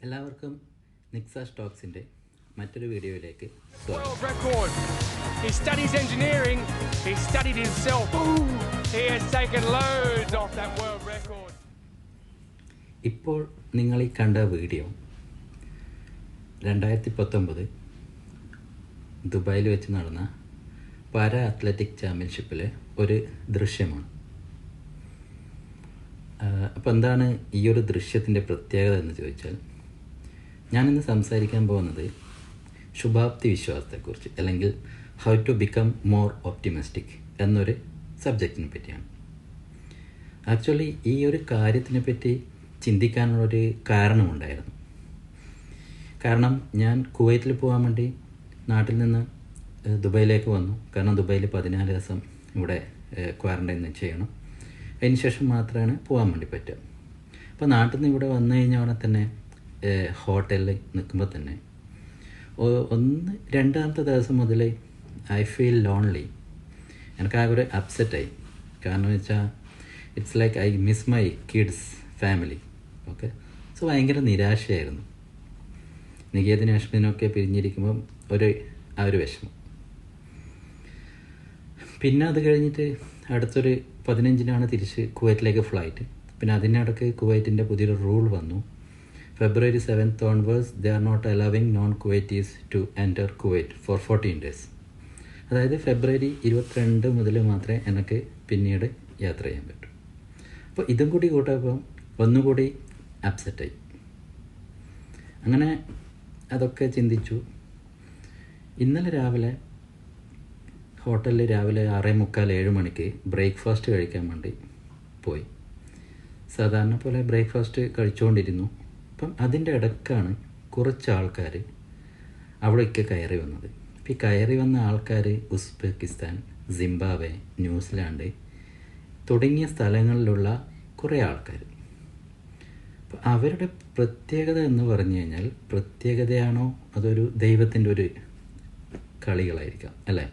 എല്ലാവർക്കും നിക്സ സ്റ്റോക്സിൻ്റെ മറ്റൊരു വീഡിയോയിലേക്ക് World record. He studies engineering. He studied himself. He has taken loads off that world record. ഇപ്പോൾ നിങ്ങൾ ഈ കണ്ട വീഡിയോ 2019 ദുബായിൽ വെച്ച് നടന്ന പാരാ അത്ലറ്റിക് ചാമ്പ്യൻഷിപ്പിലെ ഒരു ദൃശ്യമാണ്. അപ്പോൾ എന്താണ് ഈ ഒരു ദൃശ്യത്തിൻ്റെ പ്രത്യേകത എന്ന് ചോദിച്ചാൽ, ഞാനിന്ന് സംസാരിക്കാൻ പോകുന്നത് ശുഭാപ്തി വിശ്വാസത്തെക്കുറിച്ച്, അല്ലെങ്കിൽ how to become more optimistic എന്നൊരു സബ്ജക്റ്റിനെ പറ്റിയാണ്. ആക്ച്വലി ഈ ഒരു കാര്യത്തിനെ പറ്റി ചിന്തിക്കാനുള്ളൊരു കാരണമുണ്ടായിരുന്നു. കാരണം ഞാൻ കുവൈറ്റിൽ പോകാൻ വേണ്ടി നാട്ടിൽ നിന്ന് ദുബൈയിലേക്ക് വന്നു. കാരണം ദുബൈയിൽ 14 ദിവസം ഇവിടെ ക്വാറൻറ്റൈൻ ചെയ്യണം. അതിനുശേഷം മാത്രമാണ് പോകാൻ വേണ്ടി പറ്റുക. അപ്പോൾ നാട്ടിൽ നിന്ന് ഇവിടെ വന്നു കഴിഞ്ഞാൽ അവിടെ തന്നെ ഹോട്ടലിൽ നിൽക്കുമ്പോൾ തന്നെ രണ്ടാമത്തെ ദിവസം മുതൽ ഐ ഫീൽ ലോൺലി. എനിക്കാകെ ഒരു അപ്സെറ്റായി. കാരണം വെച്ചാൽ it's like I miss my kids family. Okay, so ഭയങ്കര നിരാശയായിരുന്നു. നികേതനും അശ്വിനൊക്കെ പിരിഞ്ഞിരിക്കുമ്പം ആ ഒരു വിഷമം. പിന്നെ അത് കഴിഞ്ഞിട്ട് അടുത്തൊരു 15-നാണ് തിരിച്ച് കുവൈറ്റിലേക്ക് ഫ്ലൈറ്റ്. പിന്നെ അതിനിടയ്ക്ക് കുവൈറ്റിൻ്റെ പുതിയൊരു റൂൾ വന്നു. February 7th onwards, they are not allowing non-Kuwaitis to enter Kuwait for 14 days. അതായത് ഫെബ്രുവരി 22 മുതൽ മാത്രമേ എനിക്ക് പിന്നീട് യാത്ര ചെയ്യാൻ പറ്റൂ. അപ്പോൾ ഇതും കൂടി കൂട്ടപ്പോൾ ഒന്നുകൂടി അപ്സെറ്റായി. അങ്ങനെ അതൊക്കെ ചിന്തിച്ചു. ഇന്നലെ രാവിലെ ഹോട്ടലിൽ രാവിലെ 6:45-7 മണിക്ക് ബ്രേക്ക്ഫാസ്റ്റ് കഴിക്കാൻ വേണ്ടി പോയി. സാധാരണ പോലെ ബ്രേക്ക്ഫാസ്റ്റ് കഴിച്ചുകൊണ്ടിരുന്നു. അപ്പം അതിൻ്റെ ഇടയ്ക്കാണ് കുറച്ച് ആൾക്കാർ അവിടേക്ക് കയറി വന്നത്. ഈ കയറി വന്ന ആൾക്കാർ ഉസ്ബെക്കിസ്ഥാൻ, സിംബാബ്വെ, ന്യൂസിലാൻഡ് തുടങ്ങിയ സ്ഥലങ്ങളിലുള്ള കുറേ ആൾക്കാർ. അപ്പം അവരുടെ പ്രത്യേകത എന്ന് പറഞ്ഞു കഴിഞ്ഞാൽ, പ്രത്യേകതയാണോ അതൊരു ദൈവത്തിൻ്റെ ഒരു കളികളായിരിക്കാം അല്ലേ?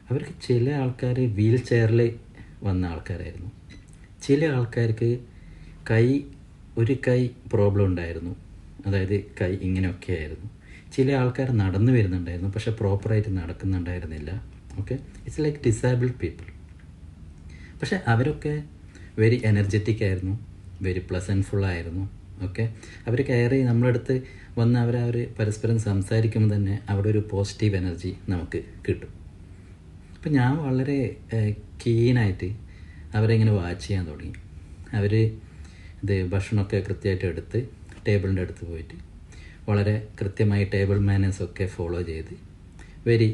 അവർക്ക് ചില ആൾക്കാർ വീൽ ചെയറിൽ വന്ന ആൾക്കാരായിരുന്നു. ചില ആൾക്കാർക്ക് ഒരു കൈ പ്രോബ്ലം ഉണ്ടായിരുന്നു, അതായത് കൈ ഇങ്ങനെയൊക്കെ ആയിരുന്നു. ചില ആൾക്കാർ നടന്നു വരുന്നുണ്ടായിരുന്നു, പക്ഷെ പ്രോപ്പറായിട്ട് നടക്കുന്നുണ്ടായിരുന്നില്ല. Okay, it's like disabled people. പക്ഷെ അവരൊക്കെ വെരി എനർജറ്റിക് ആയിരുന്നു, വെരി പ്ലസൻറ്റ്ഫുള്ളായിരുന്നു. ഓക്കെ, അവർ കയറി നമ്മളടുത്ത് വന്ന് അവർ പരസ്പരം സംസാരിക്കുമ്പോൾ തന്നെ അവിടെ ഒരു പോസിറ്റീവ് എനർജി നമുക്ക് കിട്ടും. അപ്പം ഞാൻ വളരെ കീനായിട്ട് അവരെ ഇങ്ങനെ വാച്ച് ചെയ്യാൻ തുടങ്ങി. അവർ ഭക്ഷണമൊക്കെ കൃത്യമായിട്ട് എടുത്ത് ടേബിളിൻ്റെ അടുത്ത് പോയിട്ട് വളരെ കൃത്യമായി ടേബിൾ മാനേഴ്സൊക്കെ ഫോളോ ചെയ്ത് വെരി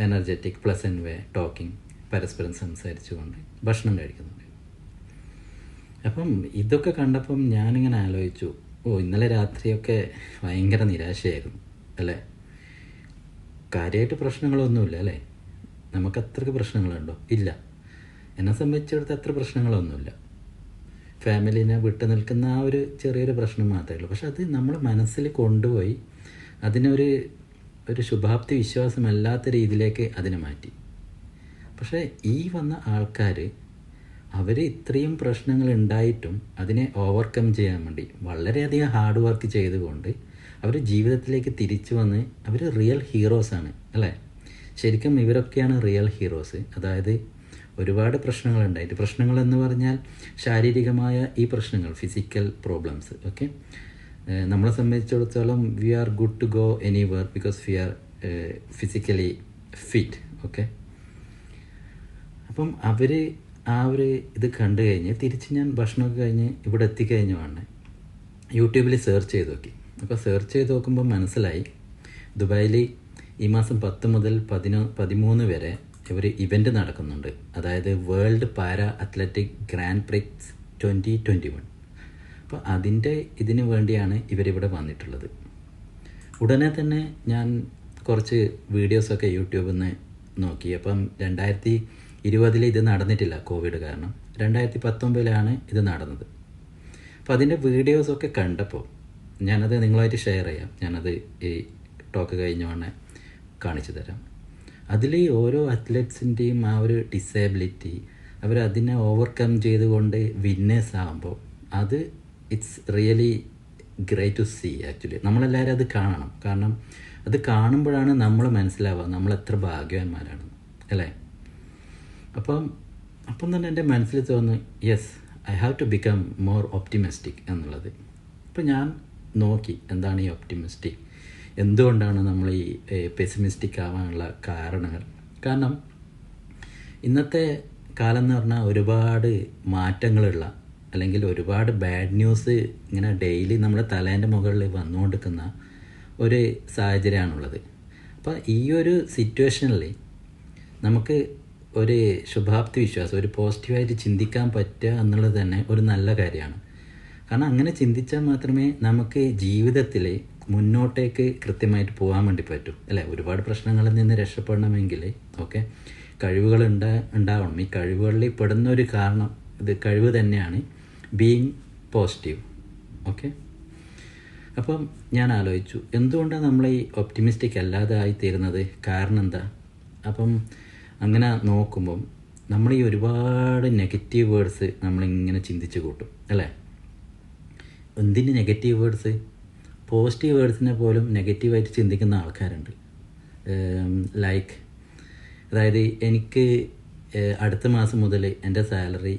എനർജറ്റിക് പ്ലസൻറ്റ് വേ ടോക്കിംഗ്, പരസ്പരം സംസാരിച്ചുകൊണ്ട് ഭക്ഷണം കഴിക്കുന്നുണ്ട്. അപ്പം ഇതൊക്കെ കണ്ടപ്പം ഞാനിങ്ങനെ ആലോചിച്ചു, ഇന്നലെ രാത്രിയൊക്കെ ഭയങ്കര നിരാശയായിരുന്നു അല്ലേ? കാര്യമായിട്ട് പ്രശ്നങ്ങളൊന്നുമില്ല അല്ലേ? നമുക്കത്രയ്ക്ക് പ്രശ്നങ്ങളുണ്ടോ? ഇല്ല. എന്നെ സംബന്ധിച്ചിടത്ത് അത്ര പ്രശ്നങ്ങളൊന്നുമില്ല. ഫാമിലിനെ വിട്ടു നിൽക്കുന്ന ആ ഒരു ചെറിയൊരു പ്രശ്നം മാത്രമേ ഉള്ളൂ. പക്ഷെ അത് നമ്മൾ മനസ്സിൽ കൊണ്ടുപോയി ഒരു ശുഭാപ്തി വിശ്വാസമല്ലാത്ത രീതിയിലേക്ക് അതിനെ മാറ്റി. പക്ഷേ ഈ വന്ന ആൾക്കാർ അവർ ഇത്രയും പ്രശ്നങ്ങൾ ഉണ്ടായിട്ടും അതിനെ ഓവർകം ചെയ്യാൻ വേണ്ടി വളരെയധികം ഹാർഡ് വർക്ക് ചെയ്തുകൊണ്ട് അവർ ജീവിതത്തിലേക്ക് തിരിച്ചു വന്ന് അവർ റിയൽ ഹീറോസാണ് അല്ലേ? ശരിക്കും ഇവരൊക്കെയാണ് റിയൽ ഹീറോസ്. അതായത് ഒരുപാട് പ്രശ്നങ്ങളുണ്ടായിട്ട്, പ്രശ്നങ്ങളെന്ന് പറഞ്ഞാൽ ശാരീരികമായ ഈ പ്രശ്നങ്ങൾ, ഫിസിക്കൽ പ്രോബ്ലംസ്. ഓക്കെ, നമ്മളെ സംബന്ധിച്ചിടത്തോളം we are good to go anywhere because we are physically fit. Okay, അപ്പം അവർ ആ ഒരു ഇത് കണ്ടു കഴിഞ്ഞ് തിരിച്ച് ഞാൻ ഭക്ഷണമൊക്കെ കഴിഞ്ഞ് ഇവിടെ എത്തിക്കഴിഞ്ഞാണ് യൂട്യൂബിൽ സെർച്ച് ചെയ്ത് നോക്കി. അപ്പോൾ സെർച്ച് ചെയ്ത് നോക്കുമ്പോൾ മനസ്സിലായി, ദുബായിൽ ഈ മാസം 10 മുതൽ 13 വരെ ഒരു ഇവൻ്റ് നടക്കുന്നുണ്ട്. അതായത് world para athletic grand prix 2021. അപ്പോൾ ഇതിന് വേണ്ടിയാണ് ഇവരിവിടെ വന്നിട്ടുള്ളത്. ഉടനെ തന്നെ ഞാൻ കുറച്ച് വീഡിയോസൊക്കെ യൂട്യൂബിൽ നിന്ന് നോക്കി. അപ്പം 2020 ഇത് നടന്നിട്ടില്ല, കോവിഡ് കാരണം. 2019 ഇത് നടന്നത്. അപ്പോൾ അതിൻ്റെ വീഡിയോസൊക്കെ കണ്ടപ്പോൾ ഞാനത് നിങ്ങളുമായിട്ട് ഷെയർ ചെയ്യാം. ഞാനത് ഈ ടോക്ക് കഴിഞ്ഞ കാണിച്ചു തരാം. അതിൽ ഓരോ അത്ലറ്റ്സിൻ്റെയും ആ ഒരു ഡിസേബിലിറ്റി, അവരതിനെ ഓവർകം ചെയ്തുകൊണ്ട് വിന്നേഴ്സ് ആകുമ്പോൾ it's really great to see actually. നമ്മളെല്ലാവരും അത് കാണണം. കാരണം അത് കാണുമ്പോഴാണ് നമ്മൾ മനസ്സിലാവുക നമ്മൾ എത്ര ഭാഗ്യവാന്മാരാണ് അല്ലേ. അപ്പം തന്നെ എൻ്റെ മനസ്സിൽ തോന്നുന്നു yes I have to become more optimistic എന്നുള്ളത്. അപ്പോൾ ഞാൻ നോക്കി എന്താണ് ഈ ഒപ്റ്റിമിസ്റ്റിക്, എന്തുകൊണ്ടാണ് നമ്മൾ ഈ പെസിമിസ്റ്റിക് ആവാനുള്ള കാരണങ്ങൾ. കാരണം ഇന്നത്തെ കാലം എന്ന് പറഞ്ഞാൽ ഒരുപാട് മാറ്റങ്ങളുള്ള അല്ലെങ്കിൽ ഒരുപാട് ബാഡ് ന്യൂസ് ഇങ്ങനെ ഡെയിലി നമ്മുടെ തലേൻ്റെ മുകളിൽ വന്നുകൊണ്ടിരിക്കുന്ന ഒരു സാഹചര്യമാണുള്ളത്. അപ്പോൾ ഈ ഒരു സിറ്റുവേഷനിൽ നമുക്ക് ഒരു ശുഭാപ്തി വിശ്വാസം, ഒരു പോസിറ്റീവായിട്ട് ചിന്തിക്കാൻ പറ്റുക എന്നുള്ളത് തന്നെ ഒരു നല്ല കാര്യമാണ്. കാരണം അങ്ങനെ ചിന്തിച്ചാൽ മാത്രമേ നമുക്ക് ജീവിതത്തിൽ മുന്നോട്ടേക്ക് കൃത്യമായിട്ട് പോകാൻ വേണ്ടി പറ്റും അല്ലേ. ഒരുപാട് പ്രശ്നങ്ങളിൽ നിന്ന് രക്ഷപ്പെടണമെങ്കിൽ കഴിവുകൾ ഉണ്ടാവണം. ഈ കഴിവുകളിൽ പെടുന്ന ഒരു കാരണം കഴിവ് തന്നെയാണ് ബീയിങ് പോസിറ്റീവ്. അപ്പം ഞാൻ ആലോചിച്ചു എന്തുകൊണ്ടാണ് നമ്മൾ ഈ ഒപ്റ്റിമിസ്റ്റിക് അല്ലാതെ ആയിത്തീരുന്നത്, കാരണം എന്താ. അപ്പം അങ്ങനെ നോക്കുമ്പം നമ്മൾ ഈ ഒരുപാട് നെഗറ്റീവ് വേർഡ്സ് നമ്മളിങ്ങനെ ചിന്തിച്ച് കൂട്ടും അല്ലേ. എന്തിന് നെഗറ്റീവ് വേർഡ്സ്, പോസിറ്റീവ് വേർഡ്സിനെ പോലും നെഗറ്റീവായിട്ട് ചിന്തിക്കുന്ന ആൾക്കാരുണ്ട്. ലൈക്ക് അതായത് എനിക്ക് അടുത്ത മാസം മുതൽ എൻ്റെ സാലറി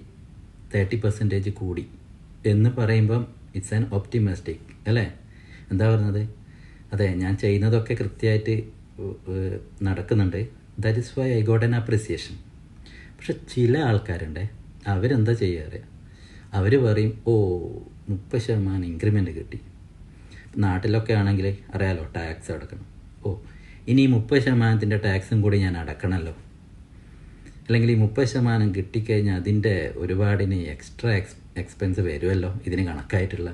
30% കൂടി എന്ന് പറയുമ്പം ഇറ്റ്സ് ആൻ ഒപ്റ്റിമിസ്റ്റിക് അല്ലേ. എന്താ പറഞ്ഞത്, അതെ ഞാൻ ചെയ്യുന്നതൊക്കെ കൃത്യമായിട്ട് നടക്കുന്നുണ്ട്, that is why I got an appreciation. പക്ഷെ ചില ആൾക്കാരുണ്ട് അവരെന്താ ചെയ്യാറ്, അവർ പറയും 30% ഇൻക്രിമെൻ്റ് കിട്ടി. നാട്ടിലൊക്കെ ആണെങ്കിൽ അറിയാലോ ടാക്സ് അടക്കണം, ഇനി 30% ടാക്സും കൂടി ഞാൻ അടക്കണമല്ലോ, അല്ലെങ്കിൽ ഈ 30% കിട്ടിക്കഴിഞ്ഞാൽ അതിൻ്റെ ഒരുപാടിന് എക്സ്ട്രാ എക്സ്പെൻസ് വരുമല്ലോ ഇതിന് കണക്കായിട്ടുള്ള.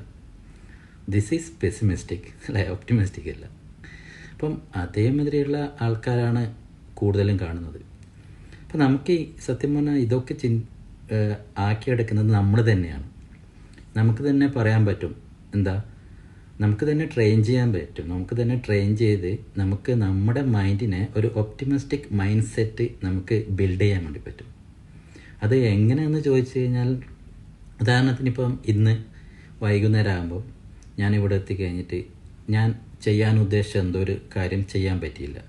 ദിസ് ഈസ് പെസിമിസ്റ്റിക് അല്ലേ, ഒപ്റ്റിമിസ്റ്റിക് അല്ല. അപ്പം അതേമാതിരിയുള്ള ആൾക്കാരാണ് കൂടുതലും കാണുന്നത്. അപ്പം നമുക്ക് ഈ സത്യം പറഞ്ഞാൽ ഇതൊക്കെ ആക്കിയെടുക്കുന്നത് നമ്മൾ തന്നെയാണ്. നമുക്ക് തന്നെ പറയാൻ പറ്റും എന്താ, നമുക്ക് തന്നെ ട്രെയിൻ ചെയ്യാൻ പറ്റും. നമുക്ക് തന്നെ ട്രെയിൻ ചെയ്ത് നമുക്ക് നമ്മുടെ മൈൻഡിനെ ഒരു ഒപ്റ്റിമിസ്റ്റിക് മൈൻഡ് സെറ്റ് നമുക്ക് ബിൽഡ് ചെയ്യാൻ വേണ്ടി പറ്റും. അത് എങ്ങനെയാണെന്ന് ചോദിച്ചു കഴിഞ്ഞാൽ, ഉദാഹരണത്തിന് ഇപ്പം ഇന്ന് വൈകുന്നേരം ആകുമ്പോൾ ഞാനിവിടെ എത്തിക്കഴിഞ്ഞിട്ട് ഞാൻ ചെയ്യാൻ ഉദ്ദേശിച്ച എന്തോ ഒരു കാര്യം ചെയ്യാൻ പറ്റിയില്ല.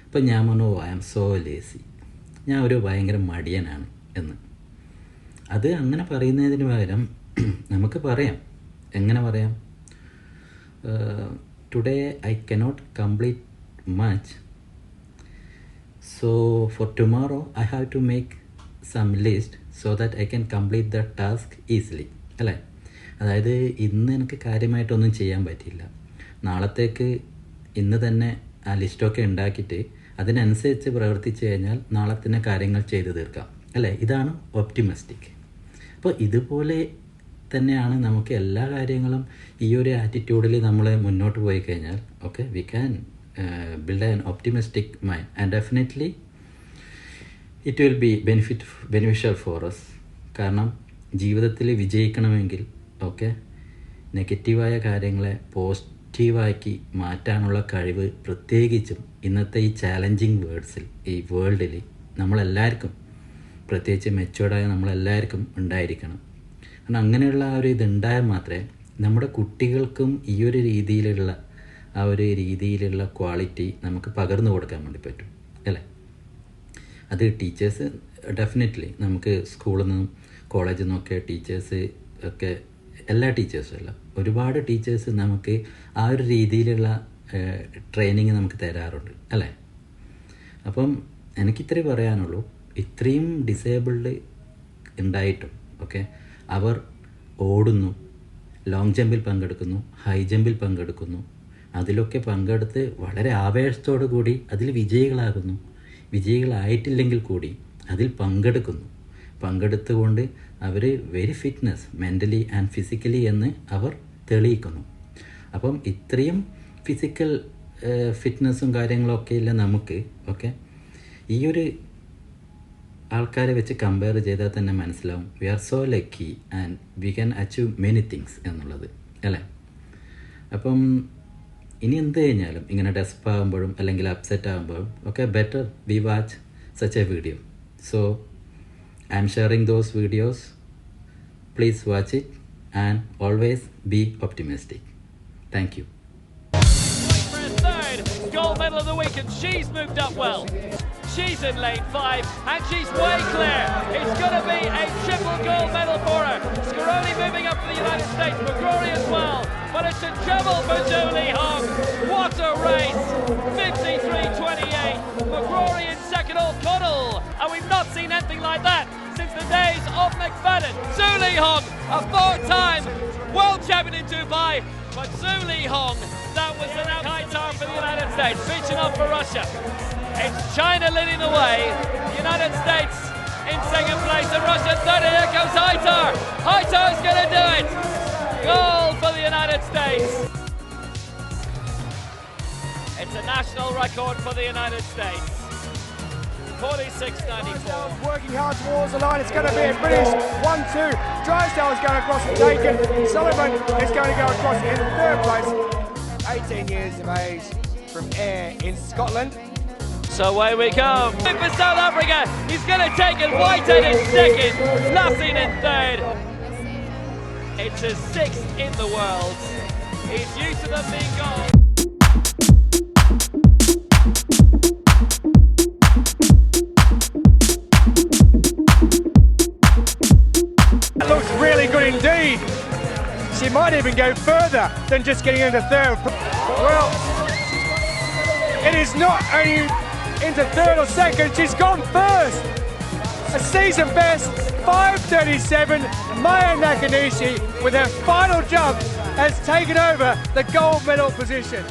അപ്പം ഞാൻ പറഞ്ഞു ഐ ആം സോ ലേസി, ഞാൻ ഒരു ഭയങ്കര മടിയനാണ് എന്ന്. അത് അങ്ങനെ പറയുന്നതിന് പകരം നമുക്ക് പറയാം, എങ്ങനെ പറയാം, today I cannot complete much, so for tomorrow I have to make some list so that I can complete the task easily അല്ലേ. അതായത് ഇന്ന് എനിക്ക് കാര്യമായിട്ടൊന്നും ചെയ്യാൻ പറ്റിയില്ല, നാളത്തേക്ക് ഇന്ന് തന്നെ ആ ലിസ്റ്റൊക്കെ ഉണ്ടാക്കിയിട്ട് അതിനനുസരിച്ച് പ്രവർത്തിച്ചു കഴിഞ്ഞാൽ നാളെ തന്നെ കാര്യങ്ങൾ ചെയ്തു തീർക്കാം അല്ലേ. ഇതാണ് ഒപ്റ്റിമിസ്റ്റിക്. അപ്പോൾ ഇതുപോലെ തന്നെയാണ് നമുക്ക് എല്ലാ കാര്യങ്ങളും ഈ ഒരു ആറ്റിറ്റ്യൂഡിൽ നമ്മൾ മുന്നോട്ട് പോയി കഴിഞ്ഞാൽ we can build an optimistic mind and definitely it will be beneficial for us. കാരണം ജീവിതത്തിൽ വിജയിക്കണമെങ്കിൽ നെഗറ്റീവായ കാര്യങ്ങളെ പോസിറ്റീവാക്കി മാറ്റാനുള്ള കഴിവ് പ്രത്യേകിച്ചും ഇന്നത്തെ ഈ ചാലഞ്ചിങ് ഈ വേൾഡിൽ നമ്മളെല്ലാവർക്കും, പ്രത്യേകിച്ച് മെച്ചുവേർഡായ നമ്മളെല്ലാവർക്കും ഉണ്ടായിരിക്കണം. കാരണം അങ്ങനെയുള്ള ആ ഒരു ഇതുണ്ടായാൽ മാത്രമേ നമ്മുടെ കുട്ടികൾക്കും ഈ ഒരു രീതിയിലുള്ള ക്വാളിറ്റി നമുക്ക് പകർന്നു കൊടുക്കാൻ വേണ്ടി പറ്റും അല്ലേ. അത് ടീച്ചേഴ്സ് ഡെഫിനറ്റ്ലി നമുക്ക് സ്കൂളിൽ നിന്നും കോളേജിൽ നിന്നൊക്കെ ടീച്ചേഴ്സ് ഒക്കെ, എല്ലാ ടീച്ചേഴ്സും അല്ല, ഒരുപാട് ടീച്ചേഴ്സ് നമുക്ക് ആ ഒരു രീതിയിലുള്ള ട്രെയിനിങ് നമുക്ക് തരാറുണ്ട് അല്ലേ. അപ്പം എനിക്കിത്രേ പറയാനുള്ളൂ, ഇത്രയും ഡിസേബിൾഡ് ഉണ്ടായിട്ടും അവർ ഓടുന്നു, ലോങ് ജമ്പിൽ പങ്കെടുക്കുന്നു, ഹൈ ജമ്പിൽ പങ്കെടുക്കുന്നു, അതിലൊക്കെ പങ്കെടുത്ത് വളരെ ആവേശത്തോടു കൂടി അതിൽ വിജയികളാകുന്നു. വിജയികളായിട്ടില്ലെങ്കിൽ കൂടി അതിൽ പങ്കെടുത്തുകൊണ്ട് അവർ very fitness mentally and physically എന്ന് അവർ തെളിയിക്കുന്നു. അപ്പം ഇത്രയും ഫിസിക്കൽ ഫിറ്റ്നസ്സും കാര്യങ്ങളൊക്കെ ഇല്ല നമുക്ക് ഈ ഒരു ആൾക്കാരെ വെച്ച് കമ്പയർ ചെയ്താൽ തന്നെ മനസ്സിലാവും we are so lucky and we can achieve many things എന്നുള്ളത് അല്ലേ. അപ്പം ഇനി എന്ത് കഴിഞ്ഞാലും ഇങ്ങനെ ഡെസ്പ് ആകുമ്പോഴും അല്ലെങ്കിൽ അപ്സെറ്റ് ആകുമ്പോഴും better we watch such a video. So I'm sharing those videos, please watch it and always be optimistic. Thank you. For a third gold medal of the week, and she's moved up well. She's in lane 5 and she's way clear. It's going to be a triple gold medal for her. Scaroni moving up for the United States, McGrory as well. But it's a treble for Zhu Li Hong. What a race! 53.28. McGrory in second, O'Connell. And we've not seen anything like that since the days of McFadden. Zhu Li Hong, a 4-time world champion in Dubai. But Zhu Li Hong, that was an high time for the United States. Finishing off for Russia. It's China leading the way. The United States in second place, and Russia third. And here comes Hightower. Hightower's going to do it. Gold for the United States. It's a national record for the United States. 46.94. Working hard towards the line. It's going to be a British 1-2. Drysdale is going across and taken. Sullivan is going to go across in third place. 18 years of age from Ayr in Scotland. So away we come. For South Africa, he's going to take it. Whitehead in second, Lassine in third. It's his 6th in the world. He's used to them being gold. That looks really good indeed. She might even go further than just getting into third. Well, it is not only into third or second, she's gone first. A season best, 5:37. Maya Nakanishi, with her final jump, has taken over the gold medal position.